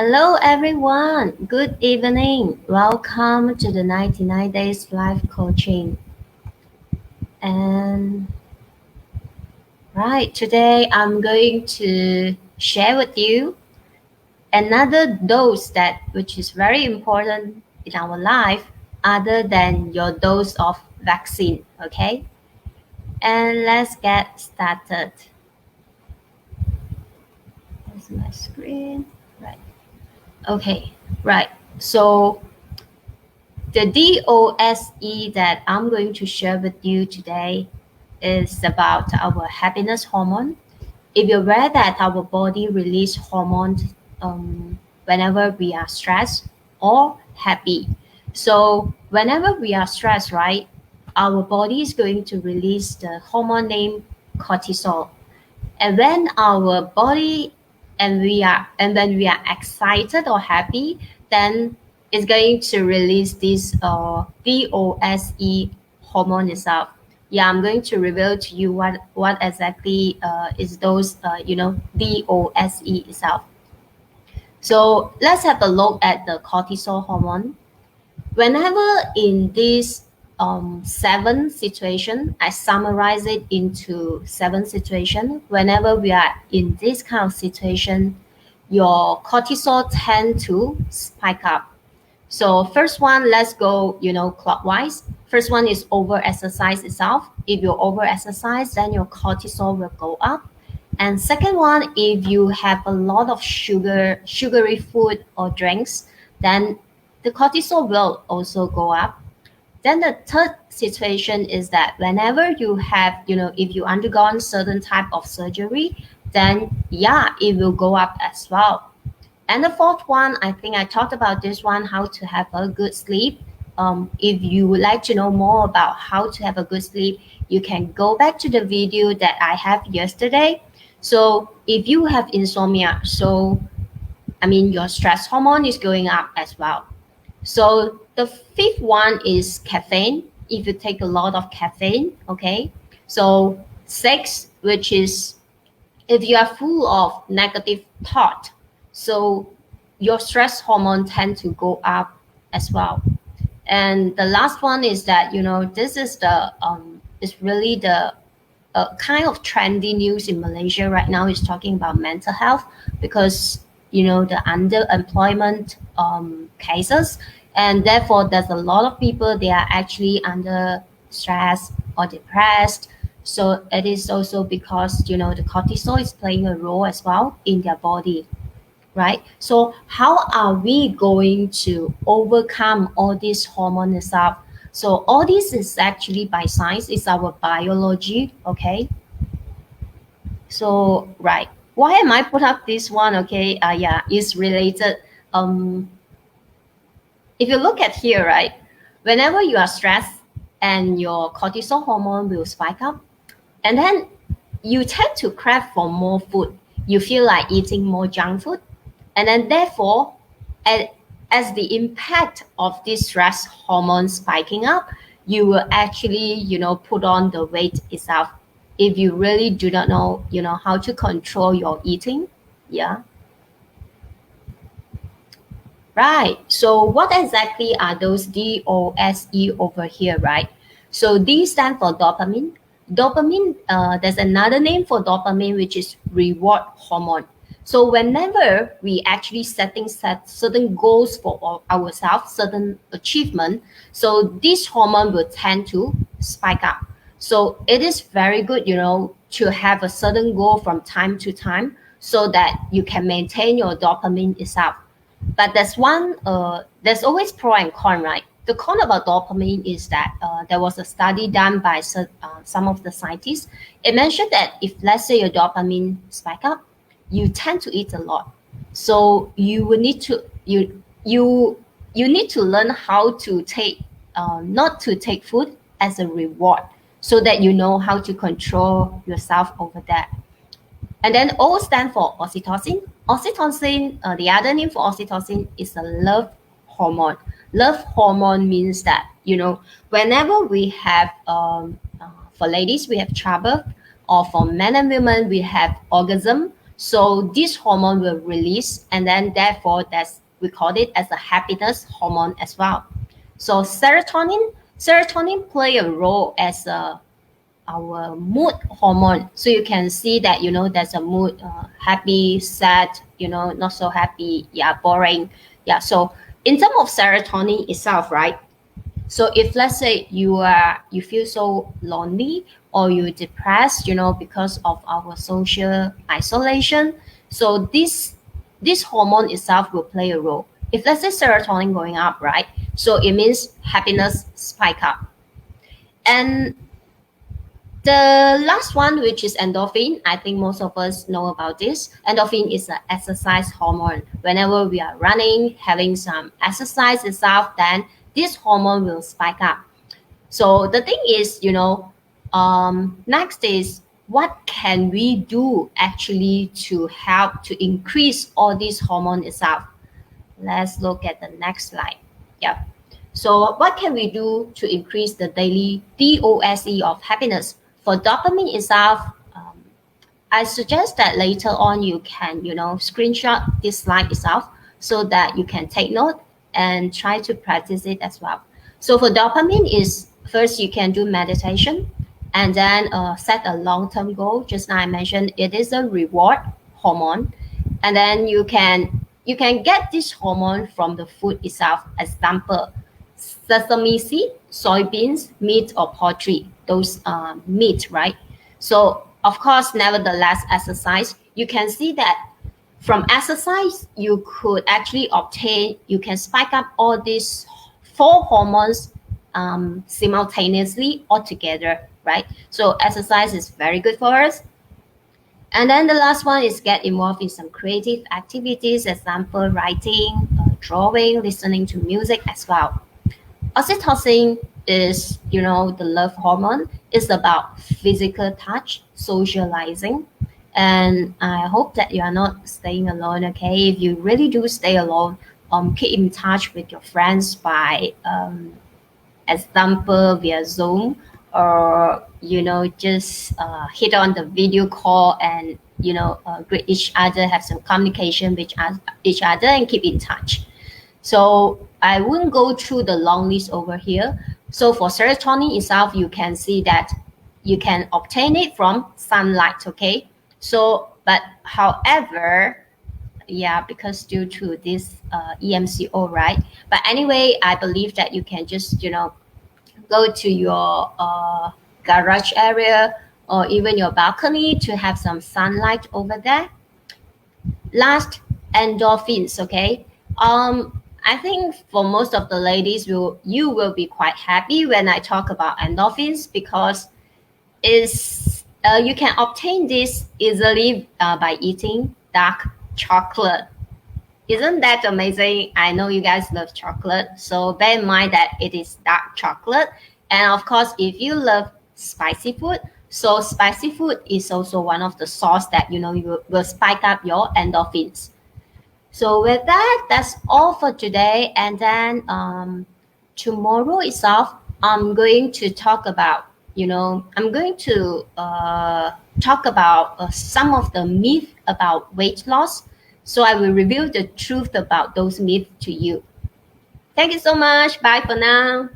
Hello everyone, good evening. Welcome to the 99 Days Life Coaching. And today I'm going to share with you another dose which is very important in our life other than your dose of vaccine, okay? And let's get started. Here's my screen. Okay. So the DOSE that I'm going to share with you today is about our happiness hormone. If you're aware that our body release hormones whenever we are stressed or happy. So whenever we are stressed, right, our body is going to release the hormone named cortisol. And when our body and when we are excited or happy, then it's going to release this DOSE hormone itself. Yeah, I'm going to reveal to you what exactly is those DOSE itself. So let's have a look at the cortisol hormone. Whenever in this seven situation, I summarize it into seven situation. Whenever we are in this kind of situation, your cortisol tend to spike up. So first one, let's go, clockwise. First one is over exercise itself. If you over exercise, then your cortisol will go up. And second one, if you have a lot of sugary food or drinks, then the cortisol will also go up. Then the third situation is that whenever you have, if you undergone certain type of surgery, then yeah, it will go up as well. And the fourth one, I think I talked about this one, how to have a good sleep. If you would like to know more about how to have a good sleep, you can go back to the video that I have yesterday. So if you have insomnia, your stress hormone is going up as well. So the fifth one is caffeine. If you take a lot of caffeine, okay. So six, which is if you are full of negative thought, so your stress hormone tend to go up as well. And the last one is that this is the it's really the kind of trendy news in Malaysia right now is talking about mental health because the underemployment cases, and therefore there's a lot of people they are actually under stress or depressed. So it is also because the cortisol is playing a role as well in their body, right? So how are we going to overcome all these hormone stuff? So all this is actually by science, it's our biology, okay? So why am I put up this one? Okay, it's related. If you look at here, right, whenever you are stressed and your cortisol hormone will spike up, and then you tend to crave for more food. You feel like eating more junk food, and then therefore, as the impact of this stress hormone spiking up, you will actually put on the weight itself if you really do not know how to control your eating. Yeah. Right. So what exactly are those DOSE over here, right? So D stand for dopamine. Dopamine, there's another name for dopamine, which is reward hormone. So whenever we actually set certain goals for ourselves, certain achievement, so this hormone will tend to spike up. So it is very good, to have a certain goal from time to time so that you can maintain your dopamine itself. But there's always pro and con, right? The con about dopamine is that there was a study done by some of the scientists. It mentioned that if let's say your dopamine spike up, you tend to eat a lot. So you will need to you need to learn how to take not to take food as a reward, so that you know how to control yourself over that. And then O stand for oxytocin. Oxytocin, the other name for oxytocin is a love hormone. Love hormone means that, whenever we have, for ladies, we have childbirth, or for men and women, we have orgasm. So this hormone will release, and then therefore we call it as a happiness hormone as well. So serotonin play a role as our mood hormone. So you can see that, there's a mood, happy, sad, not so happy, yeah, boring. Yeah. So in terms of serotonin itself, right? So if let's say you feel so lonely or you're depressed, because of our social isolation, so this hormone itself will play a role. If let's say serotonin going up, right? So it means happiness spike up. And the last one, which is endorphin, I think most of us know about this. Endorphin is an exercise hormone. Whenever we are running, having some exercise itself, then this hormone will spike up. So the thing is, next is what can we do actually to help to increase all these hormone itself? Let's look at the next slide. Yeah. So what can we do to increase the daily DOSE of happiness? For dopamine itself, I suggest that later on you can, screenshot this slide itself so that you can take note and try to practice it as well. So for dopamine is first you can do meditation and then set a long-term goal. Just now I mentioned it is a reward hormone, and then you can get this hormone from the food itself. Example, sesame seed, soybeans, meat, or poultry. Those meat, right? So of course, nevertheless, exercise. You can see that from exercise, you could actually you can spike up all these 4 hormones simultaneously all together, right? So exercise is very good for us. And then the last one is get involved in some creative activities, example, writing, drawing, listening to music as well. Oxytocin is, the love hormone. It's about physical touch, socializing. And I hope that you are not staying alone, okay? If you really do stay alone, keep in touch with your friends by, example, via Zoom, or, just hit on the video call and, greet each other, have some communication with each other and keep in touch. So I wouldn't go through the long list over here. So for serotonin itself, you can see that you can obtain it from sunlight, okay? So, but however, yeah, because due to this EMCO, right? But anyway, I believe that you can just, go to your garage area or even your balcony to have some sunlight over there. Last, endorphins, okay? I think for most of the ladies, you will be quite happy when I talk about endorphins because you can obtain this easily by eating dark chocolate. Isn't that amazing? I know you guys love chocolate, so bear in mind that it is dark chocolate. And of course, if you love spicy food, so spicy food is also one of the source that you will spike up your endorphins. So with that, that's all for today. And then tomorrow itself, I'm going to talk about, talk about some of the myths about weight loss. So I will reveal the truth about those myths to you. Thank you so much. Bye for now.